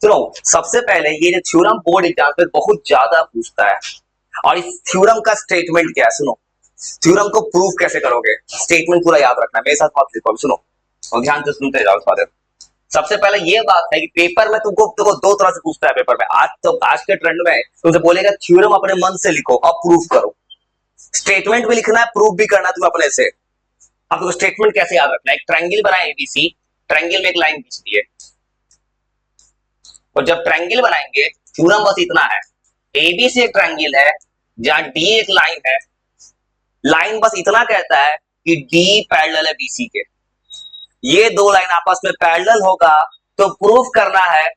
सुनो, सबसे पहले ये जो थ्योरम बोर्ड एग्जाम पे बहुत ज्यादा पूछता है, और इस थ्योरम का स्टेटमेंट क्या है सुनो। थ्योरम को प्रूव कैसे करोगे, स्टेटमेंट पूरा याद रखना है, मेरे साथ बात लिखो, सुनो और ध्यान से सुनते जाओ फादर। सबसे पहले ये बात है कि पेपर में तुमको दो तरह से पूछता है पेपर में। आज के ट्रेंड में तुमसे बोलेगा थ्योरम अपने मन से लिखो, अब प्रूफ करो। स्टेटमेंट भी लिखना है, प्रूफ भी करना है तुम्हें अपने से। अब तो स्टेटमेंट कैसे याद रखना है, एक ट्रायंगल बनाए एबीसी, ट्रायंगल में एक लाइन खींच दी है, और जब ट्रायंगल बनाएंगे थ्योरम बस इतना है, एबीसी एक ट्रायंगल है जहां डी एक लाइन है, लाइन बस इतना कहता है कि डी पैरेलल है बीसी के। ये दो लाइन आपस में पैरेलल होगा तो प्रूफ करना है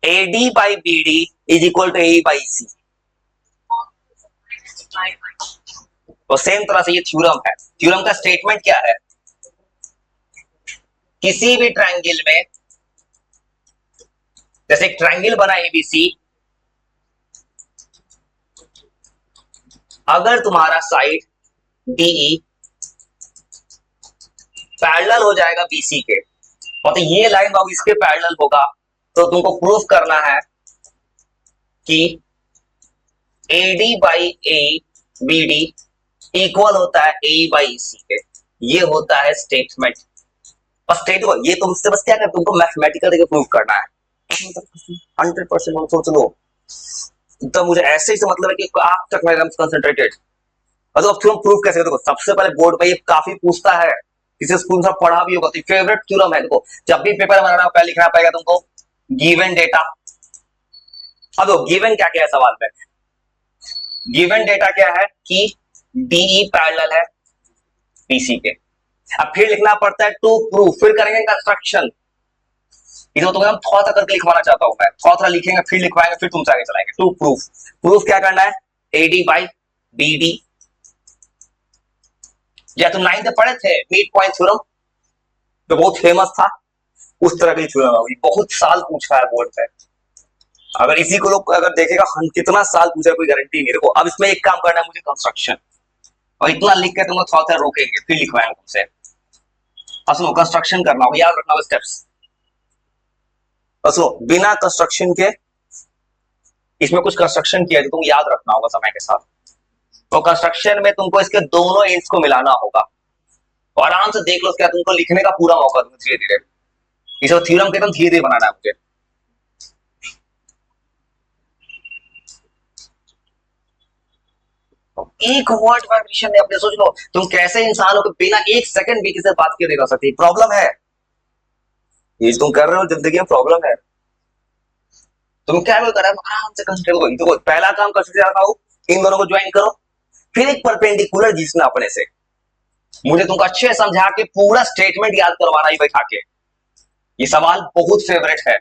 AD by BD is equal to A by C. तो सेम तरह से ये थ्योरम है। थ्योरम का स्टेटमेंट क्या है, किसी भी ट्रायंगल में, जैसे एक ट्रायंगल बना एबीसी, अगर तुम्हारा साइड डीई पैरेलल हो जाएगा बीसी के, मतलब ये लाइन बाबू इसके पैरेलल होगा, तो तुमको प्रूफ करना है कि AD by A BD equal होता है ए बाई सी के। ये होता है स्टेटमेंट। बस स्टेटमेंट ये तुमसे बस क्या कर, तुमको मैथमेटिकल देखकर प्रूफ करना है 100%। सोच लो तो मुझे ऐसे ही से मतलब है कि आप तक मैं एकदम कंसंट्रेटेड। अब तुम प्रूफ कैसे, देखो सबसे पहले बोर्ड पे ये काफी पूछता है, किसी स्कूल में पढ़ा भी होगा, तो फेवरेट थ्योरम है। देखो जब भी पेपर बनाना पहले लिखना पड़ेगा तुमको गिवन डेटा। अब देखो गिवन क्या क्या है सवाल में, गिवन डेटा क्या है कि डीई पैरेलल है पीसी के। अब फिर लिखना पड़ता है टू प्रूफ, फिर करेंगे कंस्ट्रक्शन। इधर तो मैं थोड़ा सा करके लिखवाना चाहता हूं, मैं थोड़ा सा लिखेंगे फिर लिखवाएंगे फिर तुमसे आगे चलाएंगे। टू प्रूफ, प्रूफ क्या करना है एडी बाई बीडी, या तुम 9th में पढ़े थे मिड पॉइंट थ्योरम, तो बहुत फेमस था, उस तरह की थ्योरम है, बहुत साल पूछा है बोर्ड पे। अगर इसी को लोग अगर देखेगा हम कितना साल पूछा, कोई गारंटी नहीं। देखो अब इसमें एक काम करना है मुझे कंस्ट्रक्शन, और इतना लिख के तुमको थोड़ा सा रोकेंगे फिर लिखवाएंगे तुमसे। अब सुनो कंस्ट्रक्शन करना होगा, याद रखना होगा स्टेप्स। सुनो बिना कंस्ट्रक्शन के इसमें कुछ कंस्ट्रक्शन किया जो तुम याद रखना होगा समय के साथ। तो कंस्ट्रक्शन में तुमको इसके दोनों एंड्स को मिलाना होगा, और आराम से देख लो क्या तुमको लिखने का पूरा मौका दूंगा धीरे धीरे। इसे थ्योरम के एकदम धीरे धीरे बनाना है मुझे। एक वर्ड वाइब्रेशन ने अपने सोच लो तुम कैसे इंसान हो कि बिना एक सेकंड भी किसी से बात किए नहीं रह सकती। प्रॉब्लम है ये तुम कर रहे हो, जिंदगी में प्रॉब्लम है। तुम क्या कर रहे हो, आराम से कंसंट्रेट करो। देखो पहला काम कंसंट्रेट रखा हो, इन दोनों को ज्वाइन करो, फिर एक परपेंडिकुलर खींचना अपने से। मुझे तुमको अच्छे समझा के पूरा स्टेटमेंट याद करवाना ही बैठा के। ये सवाल बहुत फेवरेट है,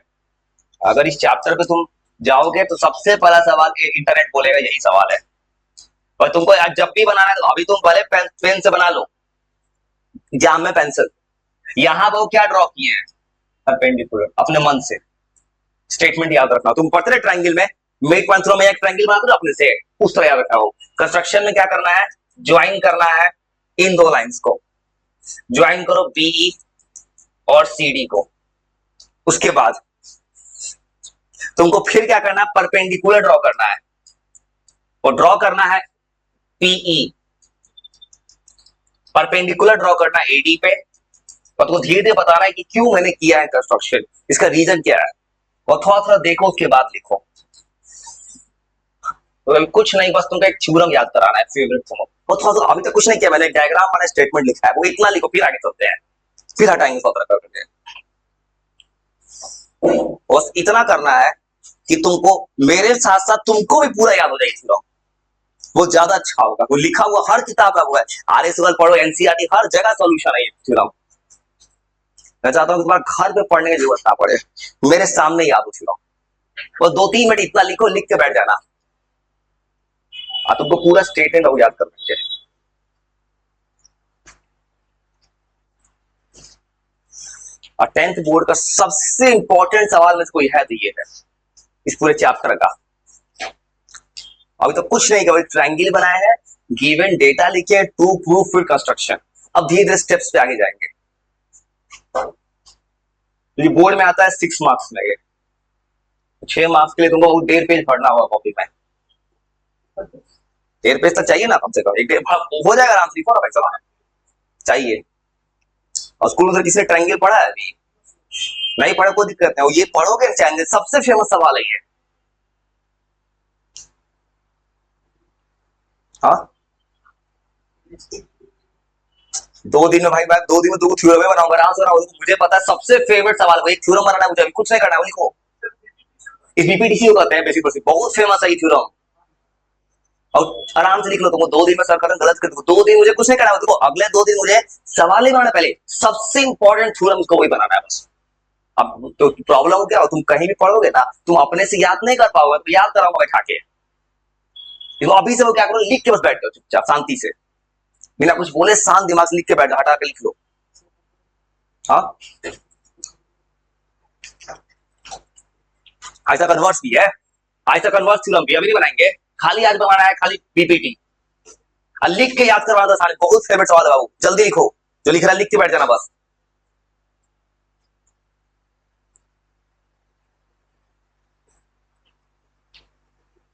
अगर इस चैप्टर पे तुम जाओगे तो सबसे पहला सवाल इंटरनेट बोलेगा यही सवाल है। और तुमको जब भी बनाना है तो अभी तुम पहले पेन से बना लो, जाम में पेंसिल, यहां वो क्या ड्रॉ किए हैं परपेंडिकुलर, अपने मन से स्टेटमेंट याद रखना। तुम पढ़ते रहे ट्रायंगल में, मिड पॉइंट थ्योरम में एक ट्रायंगल बना दो अपने से, उस तरह याद रखना हो। कंस्ट्रक्शन में क्या करना है, ज्वाइन करना है इन दो लाइंस को, ज्वाइन करो बीई और सीडी को। उसके बाद तुमको फिर क्या करना है, परपेंडिकुलर ड्रॉ करना है, और ड्रॉ करना है पीई, परपेंडिकुलर ड्रॉ करना है एडी पे। और तुमको धीरे धीरे बताना है कि क्यों मैंने किया है कंस्ट्रक्शन, इसका रीजन क्या है, और थोड़ा थोड़ा देखो उसके बाद लिखो। तो कुछ नहीं, बस तुमको एक थ्योरम याद कराना है फेवरेट थ्योरम, वो थोड़ा अभी तक कुछ नहीं किया मैंने, डायग्राम मैंने स्टेटमेंट लिखा है, वो इतना लिखो फिर आगे चलते हैं, फिर हटाएंगे सौ तरह करके। बस इतना करना है कि तुमको मेरे साथ साथ तुमको भी पूरा याद हो जाए थ्योरम, वो ज्यादा अच्छा होगा। वो लिखा हुआ हर किताब का हुआ है, आरएसएल पढ़ो, एनसीईआरटी, हर जगह सॉल्यूशन है ये थ्योरम। मैं चाहता हूं तुम्हारा घर पे पढ़ने की जरूरत ना पड़े, मेरे सामने याद हो थ्योरम। वो 2-3 मिनट इतना लिखो, लिख के बैठ जाना, तुमको पूरा स्टेटमेंट हो याद कर लेंगे। और 10th बोर्ड का सबसे इंपॉर्टेंट सवाल में से कोई है तो ये है इस पूरे चैप्टर का। अभी तो कुछ नहीं किया, ट्रायंगल बनाया है, गिवन डेटा लिखे, टू प्रूफ, फिर कंस्ट्रक्शन। अब धीरे धीरे स्टेप्स पे आगे जाएंगे। तो बोर्ड में आता है 6 मार्क्स में, 6 मार्क्स के लिए तुमको 1.5 पेज पढ़ना होगा कॉपी में। 1.5 पेज तक चाहिए ना कम से कम, एक डेढ़ हो जाएगा आराम से, लिखो ना भाई साहब चाहिए। और स्कूल में किसी ने ट्रायंगल पढ़ा है अभी? नहीं पढ़ा कोई दिक्कत नहीं, ये पढ़ोगे ट्रायंगल, सबसे फेमस सवाल है ये। हाँ 2 दिन में भाई, मैं 2 दिन में 2 थ्योरम बनाऊंगा आराम से बनाऊंगा। मुझे पता है सबसे फेवरेट सवाल है, एक थ्योरम बनाना है मुझे, अभी कुछ नहीं करना है, लिखो। इस बीपीटीसी को कहते हैं बेसिक प्रोसेस, बहुत फेमस है ये थ्योरम। और आराम से लिख लो, तुमको 2 दिन में सर खत्म, गलत कर दो। 2 दिन मुझे कुछ नहीं करना है, तुमको अगले 2 दिन मुझे सवाल नहीं बनाना, पहले सबसे इंपॉर्टेंट थ्योरम को वही बनाना है बस। अब तो प्रॉब्लम क्या हो, तुम कहीं भी पढ़ोगे ना, तुम अपने से याद नहीं कर पाओगे, तो याद कराऊंगा बैठा के। देखो अभी से वो क्या करो, लिख के बस बैठ जाओ चुपचाप शांति से, बिना कुछ बोले शांत दिमाग से लिख के बैठ, हटा के लिख लो। हाँ ऐसा कन्वर्स भी है, ऐसा कन्वर्स थ्योरम भी अभी नहीं बनाएंगे, खाली आज बनाना है, खाली पीपीटी। और लिख के याद करवा दो सारे, बहुत फेवरेट सवाल है बाबू, जल्दी लिखो, जो लिख रहा है लिख के बैठ जाना बस।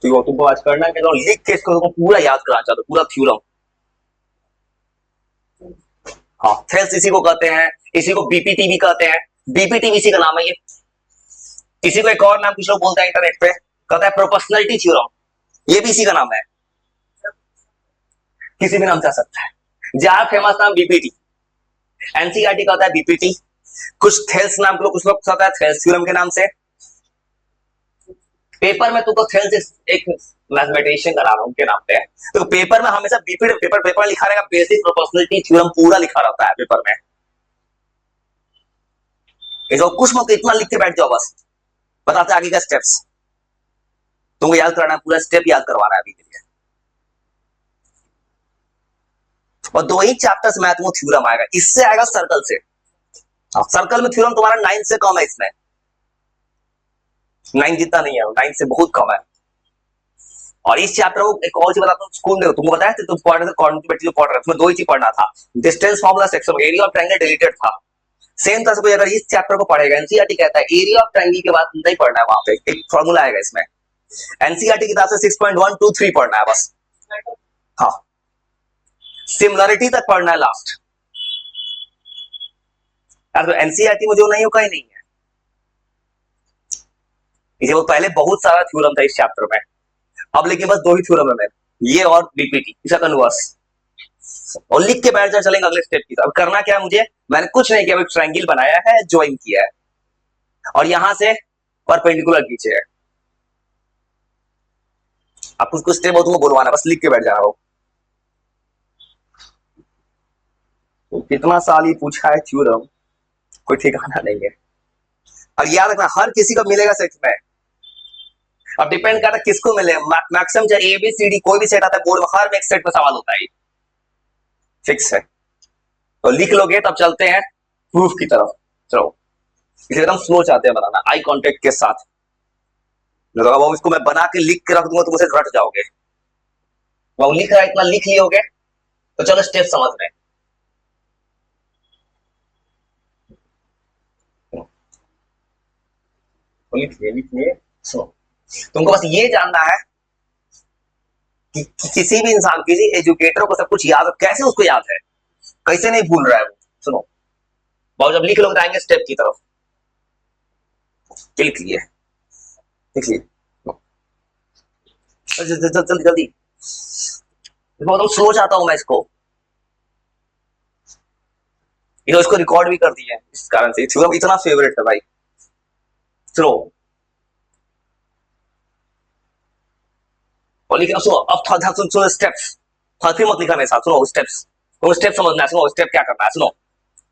तो तुमको आज करना है कि लिख के इसको तुमको पूरा याद कराना चाहते हो, पूरा थ्योरम। हाँ थेल्स इसी को कहते हैं, इसी को बीपीटी भी कहते हैं, बीपीटी इसी का नाम है ये। इसी को एक और नाम कुछ लोग बोलते हैं इंटरनेट पे, कहता है प्रोपोर्शनलिटी थ्योरम, ये भी इसी का नाम है, किसी भी नाम से आ सकता है, ज्यादा फेमस नाम बीपीटी। एनसीईआरटी कहता है बीपीटी, कुछ थेल्स नाम को कुछ लोग कहता है थेल्स थ्योरम के नाम से। पेपर में तुमको थेल्स एक मैथमेटिशियन का नाम उनके नाम पे है, तो पेपर में हमेशा बीपीटी पेपर लिखा रहेगा, बेसिक प्रोपोर्शनलिटी थ्योरम पूरा लिखा रहता है पेपर में। इसको कुछ मत इतना लिख के बैठ जाओ बस, बताते आगे का स्टेप्स, तुमको याद कराना, पूरा स्टेप याद करवाना है अभी के लिए। और 2 ही चैप्टर्स मैथ में थ्योरम आएगा, इससे आएगा सर्कल से। सर्कल में थ्योरम तुम्हारा 9 से कम है, इसमें 9 जितना नहीं है, 9 से बहुत कम है। और इस चैप्टर को एक और चीज बताता हूँ, स्कूल में तुमको बताया तुम पढ़ रहे थे कॉन्टिन्यूटी पढ़ रहे थे, उसमें 2 ही चीज पढ़ना था, distance formula section, area of triangle deleted था। सेम तरह से कोई अगर इस चैप्टर को पढ़ेगा, एनसीईआरटी कहता है एरिया ऑफ ट्रायंगल के बाद नहीं पढ़ना है, वहां पे एक फार्मूला आएगा इसमें, एनसीईआरटी की तरफ से 6.123 पढ़ना है बस। हाँ सिमिलरिटी तक पढ़ना है लास्ट, यार तो एनसीईआरटी में जो नहीं हो कहीं नहीं है। इसे वो पहले बहुत सारा थ्योरम था इस चैप्टर में, अब लेकिन बस 2 ही थ्योरम है, ये और बीपीटी, इसका कन्वर्स। और लिख के बैठ जाए, चलेंगे अगले स्टेप की। अब करना क्या है मुझे, मैंने कुछ नहीं किया, ट्रायंगल बनाया है, ज्वाइन किया है, और यहां से परपेंडिकुलर खींचे है। अब कुछ स्टेप हो तुमको बोलवाना, बस लिख के बैठ जाना हो। तो कितना साल ही पूछा है थ्योरम, कोई ठिकाना नहीं है। और याद रखना हर किसी को मिलेगा सेट में, अब डिपेंड करता है किसको मिले, मैक्सिमम चाहे एबीसीडी कोई भी सेट आता है बोर्ड में, हर में एक सेट में सवाल होता है, फिक्स है। तो लिख लोगे तब चलते हैं प्रूफ की तरफ। चलो इसे एकदम स्लो चाहते हैं बनाना, आई कांटेक्ट के साथ, तो अब इसको मैं बना के लिख के रख दूंगा, तुम उसे रट जाओगे। वो लिख रहा है, इतना लिख लियोगे तो चलो स्टेप समझ में। लिख लिए सुनो, तुमको बस ये जानना है कि किसी भी इंसान, किसी एजुकेटर को सब कुछ याद, कैसे उसको याद है, कैसे नहीं भूल रहा है वो। सुनो बहुत, जब लिख लोगे आएंगे स्टेप की तरफ, लिख लिए लिख लिए जल्दी जल्दी, बहुत स्लो चाहता हूं मैं इसको, इसको रिकॉर्ड भी कर दिए इस कारण से, इतना फेवरेट है भाई। चलो और लिखना, सुनो अब थोड़ा सुनो स्टेप्स, फिर मत लिखना मेरे साथ, सुनो स्टेप्स, तो स्टेप समझना है, सुनो स्टेप क्या करना है, सुनो।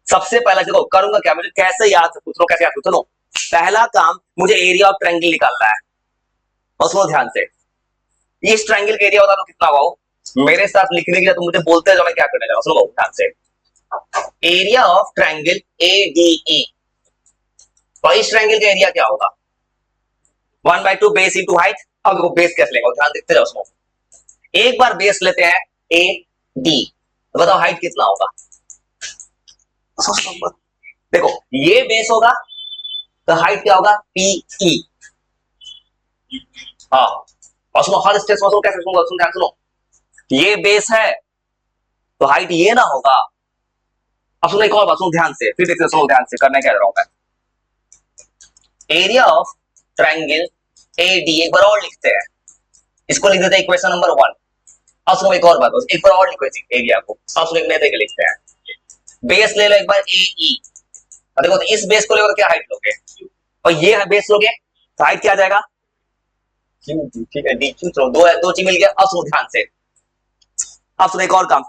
सबसे पहला देखो करूंगा क्या, मुझे कैसे याद, सुनो कैसे याद, सुनो पहला काम मुझे एरिया ऑफ ट्रायंगल निकालना है, और सुनो ध्यान से, इस ट्रायंगल का एरिया बता दो कितना हुआ, मेरे साथ लिखने के लिए तुम मुझे बोलते जाओ मैं क्या करने जा रहा हूं, सुनो ध्यान से। एरिया ऑफ ट्रायंगल एडीई, और इस ट्रायंगल का एरिया क्या होगा, 1/2 बेस इंटू हाइट। अब देखो बेस कैसे लेंगे, ध्यान देखते जाओ, सुनो एक बार बेस लेते हैं ए डी, तो बताओ हाइट कितना होगा, देखो ये बेस होगा तो हाइट क्या होगा पी ई, हाँ, और सुनो हर स्ट्रेस मसल कैसे सुनो, ध्यान सुनो, ये बेस है तो हाइट ये ना होगा। अब सुनो एक और बात, सुनो ध्यान से, फिर देखते सुनो ध्यान से, करना क्या रहा हूं मैं। एरिया ऑफ ट्राइंगल एडी एक बार और लिखते हैं, इसको लिख देते हैं इक्वेशन नंबर 1। अब सुनो एक और बात, एक बार और लिखो इस एरिया को। अब सुनो एक नए तरीके लिखते हैं, बेस ले लो एक बार ए ई, देखो तो इस बेस को लेकर क्या हाइट लोगे, और ये है बेस लोगे तो हाइट क्या आ जाएगा, क्यू, ठीक है डी क्यू। चलो दो चीज मिल गया। अब सुनो ध्यान से, अब सुनो एक और काम,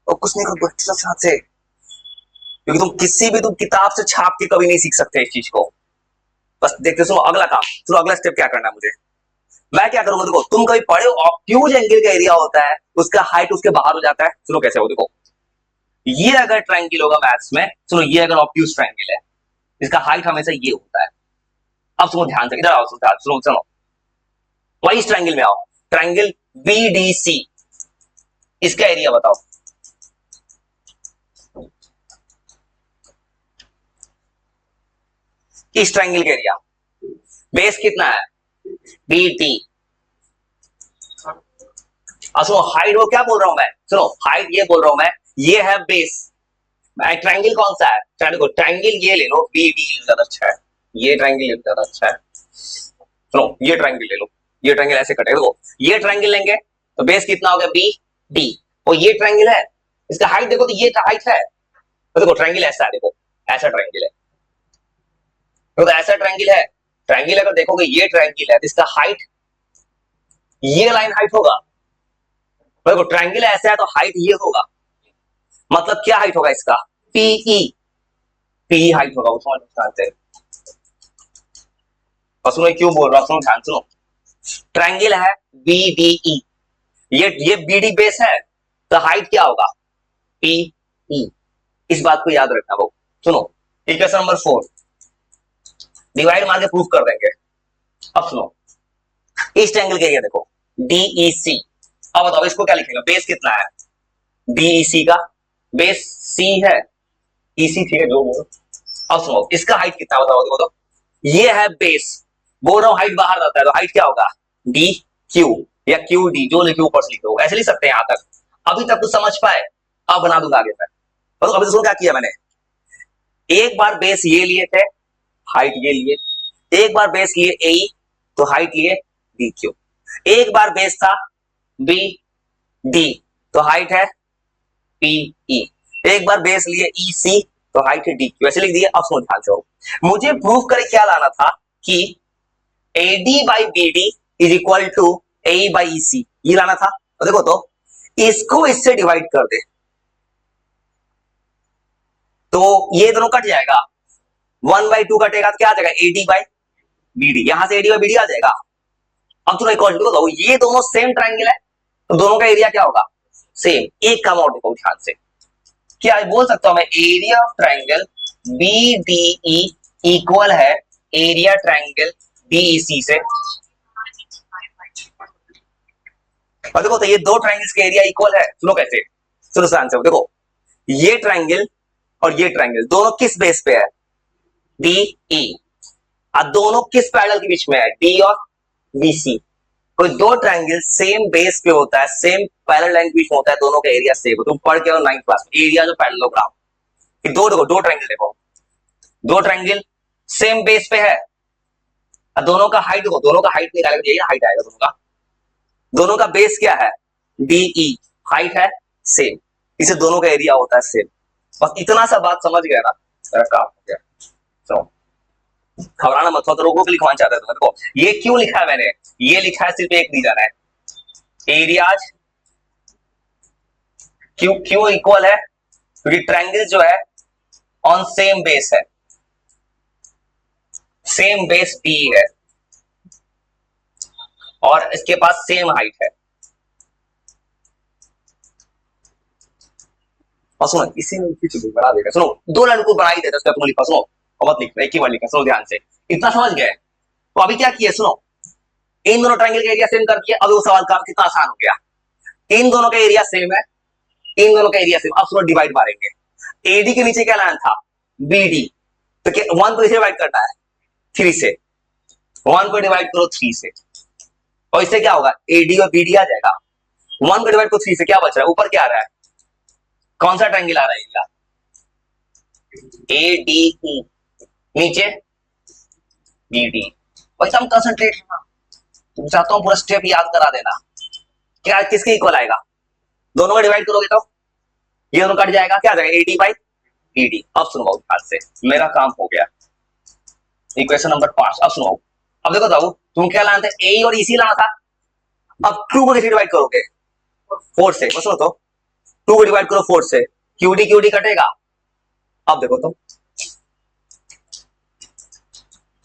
और कुछ नहीं करो साथ से, क्योंकि तुम किसी भी तुम किताब से छाप के कभी नहीं सीख सकते इस चीज को। बस देखते सुनो अगला काम, सुनो अगला स्टेप क्या करना है मुझे। मैं क्या करूंगा, देखो तुम कभी पढ़े हो ऑब्ट्यूज एंगल का एरिया होता है उसका हाइट उसके बाहर हो जाता है। सुनो कैसे हो, देखो ये अगर ट्रायंगल होगा मैथ्स में, सुनो ये अगर ऑब्ट्यूज ट्रायंगल है इसका हाइट हमेशा ये होता है। अब सुनो ध्यान से, इधर आओ सुनो सुनो, वही ट्रायंगल में आओ, ट्रायंगल बीडीसी, इसका एरिया बताओ। इस ट्रायंगल का एरिया बेस कितना है, बीटी। सुनो हाइट वो क्या बोल रहा हूं मैं, सुनो हाइट ये बोल रहा हूं मैं, ये है बेस। ट्रायंगल कौन सा है, ट्रायंगल ये ले लो, बी डी ज्यादा अच्छा है, ये ट्रायंगल ज्यादा अच्छा है। सुनो ये ट्रायंगल ले लो, ये ट्रायंगल ऐसे कटेगा, देखो ये ट्रायंगल लेंगे तो बेस कितना हो गया बी डी, और ये ट्रायंगल है इसका हाइट देखो तो ये हाइट है, तो देखो ट्रायंगल ऐसा है, देखो ऐसा ट्रायंगल है, तो ऐसा ट्रायंगल है, ट्रायंगल अगर देखोगे ये ट्रायंगल है तो इसका हाइट ये लाइन हाइट होगा, देखो ट्रायंगल ऐसा है तो हाइट ये होगा, मतलब क्या हाइट होगा इसका, पीई, पीई हाइट होगा, वो समझ सकते हैं। और सुनो क्यों बोल रहा हूं, सुनो ध्यान सुनो, ट्रायंगल है बीडीई, ये बीडी बेस है तो हाइट क्या होगा, पीई, इस बात को याद रखना वो। सुनो इक्वेशन नंबर 4 डिवाइड मार के प्रूफ कर देंगे। अब सुनो इस ट्रायंगल के एरिया देखो डीईसी, अब बताओ इसको क्या लिखेगा, बेस कितना है डीईसी का, बेस सी है, ईसी ठीक है जो बोलो। अब सुनो इसका हाइट कितना बताओ, देखो तो ये है बेस, बोल रहा हूं हाइट बाहर जाता है तो हाइट क्या होगा, डी क्यू या क्यू डी, जो लिखे ऊपर से लिखो, ऐसे लिख सकते हैं यहां तक। अभी तक कुछ समझ पाए, अब बना दूंगा आगे तक। तो अभी तो सुनो क्या किया मैंने, एक बार बेस ये लिए थे, हाइट ये लिए, एक बार बेस लिए ए तो हाइट लिए डी क्यू, एक बार बेस था बी डी तो हाइट है पीई, एक बार बेस लिए ई सी तो हाइट है डी क्यू, ऐसे लिख दिया। अब सुनो ध्यान से, मुझे प्रूफ करे क्या लाना था कि AD by B D is equal to A by E C, ये लाना था। तो देखो तो इसको इससे डिवाइड कर दे तो ये दोनों कट जाएगा, 1/2 कटेगा तो क्या आ जाएगा, एडी बाई बीडी, यहां से एडी बाई बीडी आ जाएगा। अब तुम एक और देखो, ये दोनों सेम ट्रायंगल है तो दोनों का एरिया क्या होगा, सेम। एक काम और देखो ध्यान से, क्या बोल सकता हूं मैं, area of triangle BDE equal है एरिया ट्रायंगल डीईसी से। और देखो तो ये दो ट्रायंगल्स के एरिया इक्वल है, सुनो कैसे, सुनो आंसर देखो, ये ट्रायंगल और ये ट्रायंगल दोनों किस बेस पे है, डीई, और दोनों किस पैरेलल के बीच में है, डी और बीसी। कोई दो ट्रायंगल सेम बेस पे होता है, सेम पैरेलल लाइन के बीच में होता है, दोनों का एरिया सेम, तुम पढ़ के 9th क्लास में एरिया जो पैरेललोग्राम, दो देखो दो ट्रायंगल देखो, दो ट्रायंगल सेम बेस पे है, दोनों का हाइट देखो, दोनों का हाइट निकालेंगे यही हाइट आएगा दोनों का, दोनों का बेस क्या है डीई, हाइट है सेम, इसे दोनों का एरिया होता है सेम। बस इतना सा बात समझ गया ना, मेरा काम हो गया। तो घबराना मत, तो रोको के लिखवाना चाहता है देखो ये क्यों लिखा है मैंने, ये लिखा है सिर्फ एक रीजन है, एरियाज क्यों क्यों इक्वल है, क्योंकि ट्रायंगल जो है ऑन सेम बेस है, सेम बेस डी है और इसके पास सेम हाइट है। और सुनो इसी में कुछ बना देगा, सुनो दो लाइन को बना ही देता उसका, तुम लिखा सुनो और मत लिखना, एक ही बार लिखा, सुनो ध्यान से, इतना समझ गए। तो अभी क्या किया सुनो, इन दोनों ट्रायंगल का एरिया सेम कर दिया, अब वो सवाल का कितना आसान हो गया, इन दोनों का एरिया सेम है, इन दोनों का एरिया सेम, अब सुनो डिवाइड मारेंगे, एडी के नीचे क्या लाइन था बीडी, तो 1 को इसे डिवाइड करना है 3 से, 1 को डिवाइड करो 3 से, और इससे क्या होगा, एडी और बीडी आ जाएगा। 1 को डिवाइड को 3 से क्या बच रहा है, ऊपर क्या आ रहा है, कौन सा ट्रायंगल आ रहा है इनका, ADE, नीचे BD। एकदम कंसंट्रेट करना, तुम चाहता हूं पूरा स्टेप याद करा देना। क्या किसके इक्वल आएगा, दोनों को डिवाइड करोगे तो ये दोनों कट जाएगा, क्या आ जाएगा AD बाई BD। अब सुनो ध्यान से, मेरा काम हो गया। Equation number 5। अब सुनो, अब देखो बाबू, तुम क्या लाना था, ए और EC लाना था। अब 2 को कैसे डिवाइड करोगे, 4 से। सुनो तो 2 को डिवाइड करो 4 से, QD कटेगा। अब देखो तुम,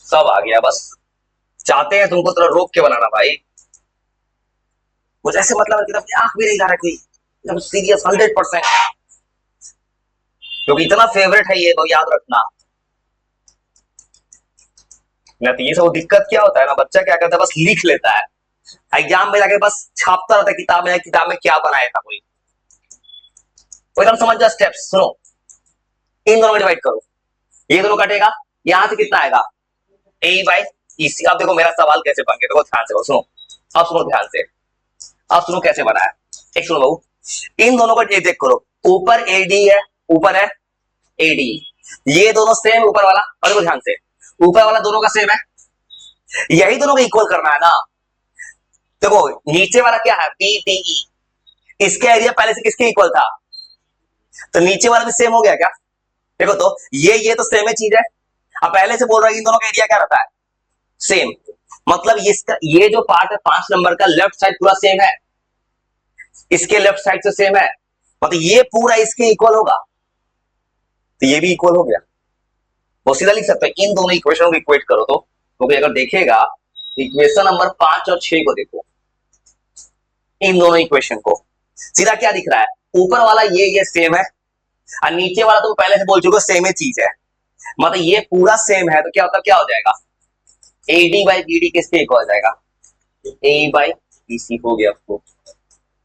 सब आ गया। बस चाहते हैं तुमको थोड़ा रोक के बनाना भाई, कुछ ऐसे मतलब एकदम आंख भी नहीं ला रहा कोई, एकदम सीरियस 100%, क्योंकि इतना फेवरेट है ये, तो याद रखना। नहीं तो ये सब दिक्कत क्या होता है ना, बच्चा क्या करता है, बस लिख लेता है, एग्जाम में जाके बस छापता रहता है किताब में क्या बनाया था कोई। एकदम समझ जाओ स्टेप्स। सुनो, इन दोनों को डिवाइड करो, ये दोनों कटेगा, यहां से कितना आएगा, A बाई EC। अब देखो मेरा सवाल कैसे बन गया, देखो ध्यान से सुनो। अब सुनो ध्यान से, अब सुनो कैसे बना है। एक सुनो बाबू, इन दोनों को देख करो, ऊपर AD है, ऊपर है AD, ये दोनों सेम ऊपर वाला, और देखो ध्यान से, ऊपर वाला दोनों का सेम है, यही दोनों को इक्वल करना है ना। देखो नीचे वाला क्या है, BDE, इसके एरिया पहले से किसके इक्वल था, तो नीचे वाला भी सेम हो गया क्या। देखो तो ये तो सेम है चीज है। अब पहले से बोल रहा है इन दोनों का एरिया क्या रहता है, सेम। मतलब इसका ये जो पार्ट है 5 नंबर का, लेफ्ट साइड पूरा सेम है, इसके लेफ्ट साइड से सेम है, मतलब ये पूरा इसके इक्वल होगा, तो ये भी इक्वल हो गया। वो सीधा लिख सकते हैं, इन दोनों इक्वेशन को इक्वेट करो तो, क्योंकि अगर देखेगा इक्वेशन नंबर 5 और 6 को देखो, इन दोनों इक्वेशन को सीधा क्या दिख रहा है, ऊपर वाला ये सेम है, और नीचे वाला तो पहले से बोल चुके सेम ही चीज है, मतलब ये पूरा सेम है, तो क्या होता, क्या हो जाएगा, AD बाई BD किसके इक्वल हो जाएगा, A बाई BC हो गया आपको।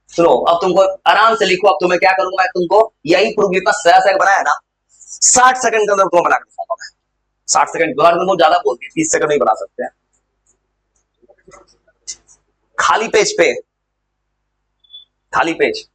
सुनो अब तुमको आराम से लिखो, अब तुम्हें क्या करूंगा, मैं तुमको यही प्रूफ जितना सरल बनाया ना, 60 सेकंड के अंदर तुमको बना के दिखाऊंगा मैं। 60 सेकंड बहुत ज्यादा बोलती है, 30 सेकंड नहीं बना सकते हैं। खाली पेज पे, खाली पेज